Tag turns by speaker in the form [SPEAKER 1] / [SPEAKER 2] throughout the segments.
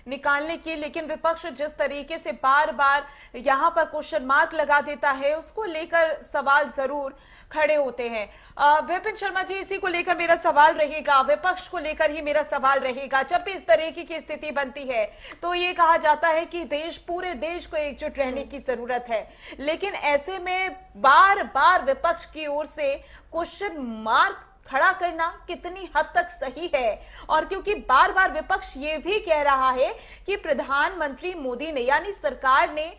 [SPEAKER 1] निकालने की, लेकिन विपक्ष जिस तरीके से बार बार यहां पर क्वेश्चन मार्क लगा देता है, उसको लेकर सवाल जरूर खड़े होते हैं। विपिन शर्मा जी, इसी को लेकर मेरा सवाल रहेगा, विपक्ष को लेकर ही मेरा सवाल रहेगा। जब भी इस तरह की स्थिति बनती है तो ये कहा जाता है कि पूरे देश को एकजुट रहने की जरूरत है, लेकिन ऐसे में बार बार विपक्ष की ओर से क्वेश्चन मार्क खड़ा करना कितनी हद तक सही है? और क्योंकि बार बार विपक्ष ये भी कह रहा है कि प्रधानमंत्री मोदी ने, यानी सरकार ने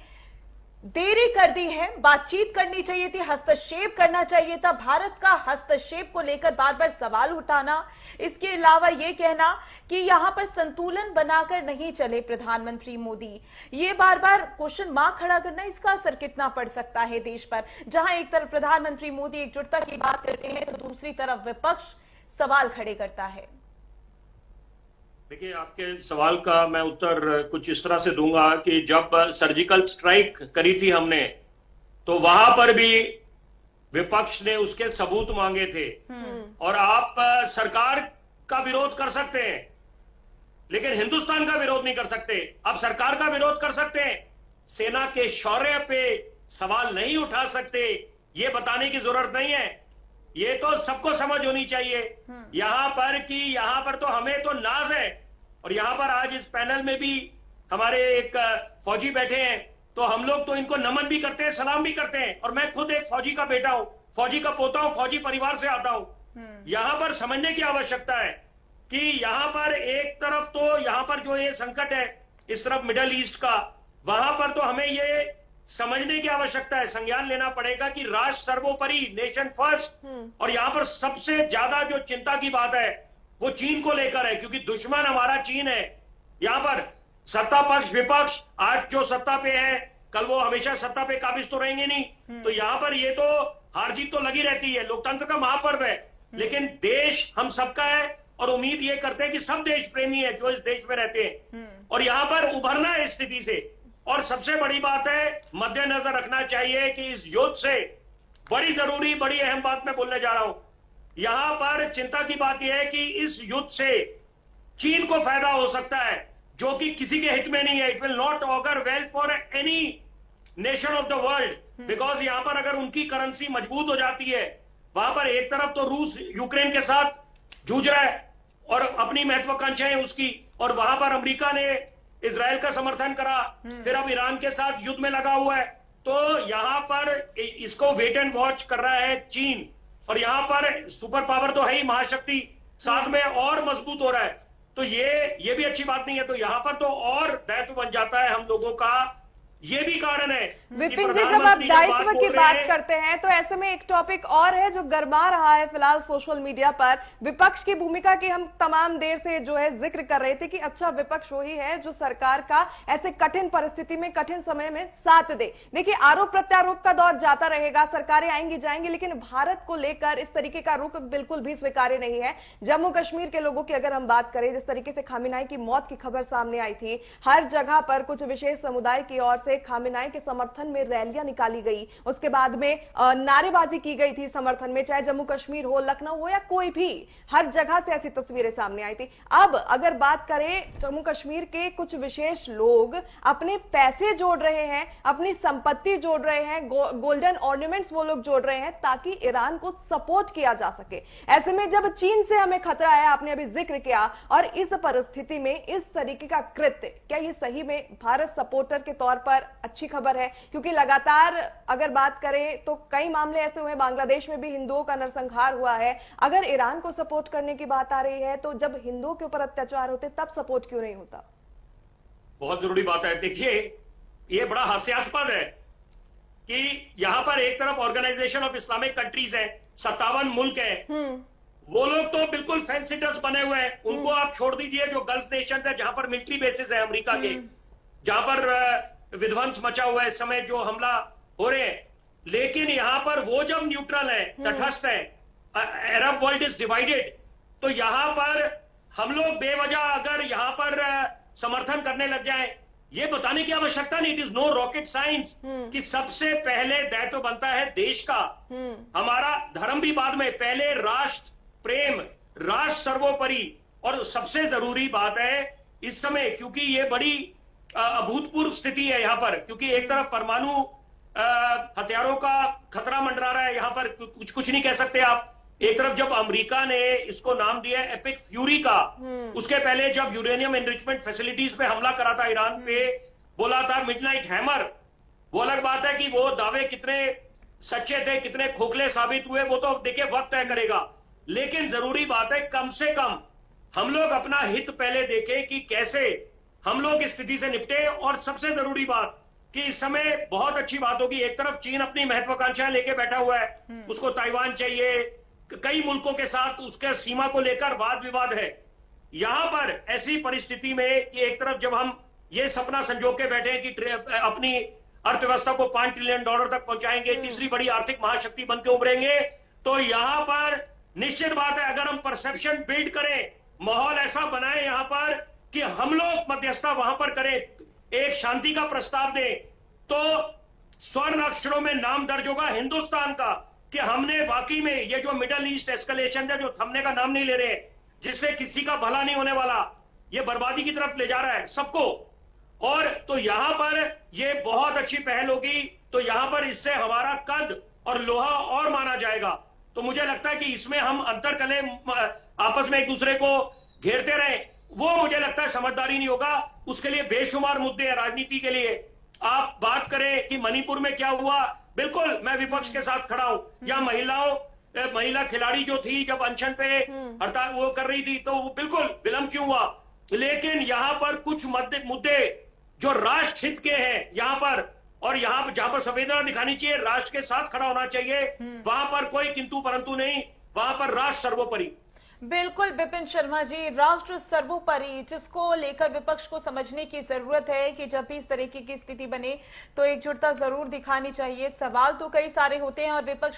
[SPEAKER 1] देरी कर दी है, बातचीत करनी चाहिए थी, हस्तक्षेप करना चाहिए था। भारत का हस्तक्षेप को लेकर बार बार सवाल उठाना, इसके अलावा यह कहना कि यहां पर संतुलन बनाकर नहीं चले प्रधानमंत्री मोदी, ये बार बार क्वेश्चन मार्क खड़ा करना, इसका असर कितना पड़ सकता है देश पर? जहां एक तरफ प्रधानमंत्री मोदी एकजुटता की बात करते हैं तो दूसरी तरफ विपक्ष सवाल खड़े करता है।
[SPEAKER 2] देखिए, आपके सवाल का मैं उत्तर कुछ इस तरह से दूंगा कि जब सर्जिकल स्ट्राइक करी थी हमने, तो वहां पर भी विपक्ष ने उसके सबूत मांगे थे। और आप सरकार का विरोध कर सकते हैं लेकिन हिंदुस्तान का विरोध नहीं कर सकते। आप सरकार का विरोध कर सकते हैं, सेना के शौर्य पे सवाल नहीं उठा सकते, ये बताने की जरूरत नहीं है। ये तो सबको समझ होनी चाहिए यहां पर कि यहां पर तो हमें तो नाज है। और यहां पर आज इस पैनल में भी हमारे एक फौजी बैठे हैं, तो हम लोग तो इनको नमन भी करते हैं, सलाम भी करते हैं। और मैं खुद एक फौजी का बेटा हूं, फौजी का पोता हूं, फौजी परिवार से आता हूं। यहां पर समझने की आवश्यकता है कि यहां पर एक तरफ तो यहां पर जो ये संकट है इस तरफ मिडल ईस्ट का, वहां पर तो हमें ये समझने की आवश्यकता है, संज्ञान लेना पड़ेगा कि राष्ट्र सर्वोपरि, नेशन फर्स्ट। और यहां पर सबसे ज्यादा जो चिंता की बात है वो चीन को लेकर है, क्योंकि दुश्मन हमारा चीन है। यहां पर सत्ता पक्ष विपक्ष आज जो सत्ता पे है, कल वो हमेशा सत्ता पे काबिज तो रहेंगे नहीं। तो यहां पर ये तो हार जीत तो लगी रहती है, लोकतंत्र का महापर्व है, लेकिन देश हम सबका है और उम्मीद ये करते हैं कि सब देश प्रेमी है जो इस देश में रहते हैं, और यहां पर उभरना है इस स्थिति से। और सबसे बड़ी बात है, मद्देनजर रखना चाहिए कि इस युद्ध से बड़ी जरूरी, बड़ी अहम बात मैं बोलने जा रहा हूं। यहां पर चिंता की बात यह है कि इस युद्ध से चीन को फायदा हो सकता है, जो कि किसी के हित में नहीं है। It will not auger well for any nation of the world, because यहां पर अगर उनकी करेंसी मजबूत हो जाती है, वहां पर एक तरफ तो रूस यूक्रेन के साथ जूझ रहा है और अपनी महत्वाकांक्षाएं उसकी, और वहां पर अमेरिका ने इजराइल का समर्थन करा, फिर अब ईरान के साथ युद्ध में लगा हुआ है। तो यहां पर इसको वेट एंड वॉच कर रहा है चीन, और यहां पर सुपर पावर तो है ही, महाशक्ति साथ में और मजबूत हो रहा है। तो ये भी अच्छी बात नहीं है। तो यहां पर तो और दायित्व बन जाता है हम लोगों का। ये भी कारण है
[SPEAKER 1] विपिन जी, जब आप दायित्व की बात करते हैं तो ऐसे में एक टॉपिक और है जो गरमा रहा है फिलहाल सोशल मीडिया पर, विपक्ष की भूमिका की हम तमाम देर से जो है जिक्र कर रहे थे कि अच्छा विपक्ष वही है जो सरकार का ऐसे कठिन परिस्थिति में, कठिन समय में साथ दे। देखिए, आरोप प्रत्यारोप का दौर जाता रहेगा, सरकारें आएंगी जाएंगी, लेकिन भारत को लेकर इस तरीके का रुख बिल्कुल भी स्वीकार्य नहीं है। जम्मू कश्मीर के लोगों की अगर हम बात करें, जिस तरीके से खामिनाई की मौत की खबर सामने आई थी, हर जगह पर कुछ विशेष समुदाय की ओर से खामिनाई के समर्थन में रैलियां निकाली गई, उसके बाद में नारेबाजी की गई थी समर्थन में, चाहे जम्मू कश्मीर हो, लखनऊ हो या कोई भी, हर जगह से ऐसी तस्वीरें सामने आई थी। अब अगर बात करें, जम्मू कश्मीर के कुछ विशेष लोग अपने पैसे जोड़ रहे हैं, अपनी संपत्ति जोड़ रहे हैं, गोल्डन ऑर्नामेंट्स वो लोग जोड़ रहे हैं ताकि ईरान को सपोर्ट किया जा सके। ऐसे में जब चीन से हमें खतरा है, आपने अभी जिक्र किया, और इस परिस्थिति में इस तरीके का कृत्य, क्या ये सही में भारत सपोर्टर के तौर पर अच्छी खबर है? क्योंकि लगातार अगर बात करें तो कई मामले ऐसे हुए, बांग्लादेश में भी हिंदुओं का नरसंहार हुआ है। अगर ईरान को सपोर्ट करने की बात आ रही है तो जब हिंदुओं के ऊपर अत्याचार होते तब सपोर्ट क्यों नहीं होता?
[SPEAKER 2] बहुत जरूरी बात है। देखिए, ये बड़ा हास्यास्पद है कि यहां पर एक तरफ ऑर्गेनाइजेशन ऑफ इस्लामिक कंट्रीज है, 57 मुल्क है, वो लोग तो बिल्कुल फेंस सिटर्स बने हुए हैं। उनको आप छोड़ दीजिए, जो गल्फ नेशन है जहां पर मिलिट्री बेसिस है अमेरिका के, जहां पर विध्वंस मचा हुआ है इस समय, जो हमला हो रहे हैं। लेकिन यहां पर वो जब न्यूट्रल है, तटस्थ है, अरब वर्ल्ड इज डिवाइडेड, तो यहां पर हम लोग बेवजह अगर यहां पर समर्थन करने लग जाएं, ये बताने की आवश्यकता नहीं, it is no rocket science कि सबसे पहले दायित्व बनता है देश का। हमारा धर्म भी बाद में, पहले राष्ट्र प्रेम, राष्ट्र सर्वोपरि। और सबसे जरूरी बात है इस समय, क्योंकि ये बड़ी अभूतपूर्व स्थिति है यहाँ पर, क्योंकि एक तरफ परमाणु हथियारों का खतरा मंडरा रहा है यहाँ पर, कुछ नहीं कह सकते आप। एक तरफ जब अमेरिका ने इसको नाम दिया एपिक फ्यूरी का, उसके पहले जब यूरेनियम एनरिचमेंट फैसिलिटीज पे हमला करा था ईरान पे, बोला था मिडनाइट हैमर, वो अलग बात है कि वो दावे कितने सच्चे थे कितने खोखले साबित हुए, वो तो देखिए वक्त तय करेगा। लेकिन जरूरी बात है कम से कम हम लोग अपना हित पहले देखें कि कैसे हम लोग इस स्थिति से निपटे। और सबसे जरूरी बात कि इस समय बहुत अच्छी बात होगी, एक तरफ चीन अपनी महत्वाकांक्षाएं लेके बैठा हुआ है, उसको ताइवान चाहिए, कई मुल्कों के साथ उसके सीमा को लेकर वाद विवाद है। यहां पर ऐसी परिस्थिति में कि एक तरफ जब हम ये सपना संजो के बैठे हैं कि अपनी अर्थव्यवस्था को $5 ट्रिलियन तक पहुंचाएंगे, तीसरी बड़ी आर्थिक महाशक्ति बनकर उभरेंगे, तो यहां पर निश्चित बात है अगर हम परसेप्शन बिल्ड करें, माहौल ऐसा बनाए यहां पर कि हम लोग मध्यस्थता वहां पर करें, एक शांति का प्रस्ताव दें, तो स्वर्ण अक्षरों में नाम दर्ज होगा हिंदुस्तान का कि हमने वाकई में ये जो मिडल ईस्ट एस्केलेशन है, जो थमने का नाम नहीं ले रहे, जिससे किसी का भला नहीं होने वाला, ये बर्बादी की तरफ ले जा रहा है सबको। और तो यहां पर ये बहुत अच्छी पहल होगी, तो यहां पर इससे हमारा कद और लोहा और माना जाएगा। तो मुझे लगता है कि इसमें हम अंतरकले आपस में एक दूसरे को घेरते रहे, वो मुझे लगता है समझदारी नहीं होगा। उसके लिए बेशुमार मुद्दे हैं राजनीति के लिए। आप बात करें कि मणिपुर में क्या हुआ, बिल्कुल मैं विपक्ष के साथ खड़ा हूं। या महिला खिलाड़ी जो थी जब अनशन पे हड़ताल वो कर रही थी, तो वो बिल्कुल विलंब क्यों हुआ, लेकिन यहां पर कुछ मुद्दे जो राष्ट्र हित के हैं यहां पर, और यहां जहां पर संवेदना दिखानी चाहिए, राष्ट्र के साथ खड़ा होना चाहिए, वहां पर कोई किंतु परंतु नहीं, वहां पर राष्ट्र सर्वोपरि।
[SPEAKER 3] बिल्कुल विपिन शर्मा जी, राष्ट्र सर्वोपरि, जिसको लेकर विपक्ष को समझने की जरूरत है कि जब भी इस तरीके की स्थिति बने तो एकजुटता जरूर दिखानी चाहिए। सवाल तो कई सारे होते हैं और विपक्ष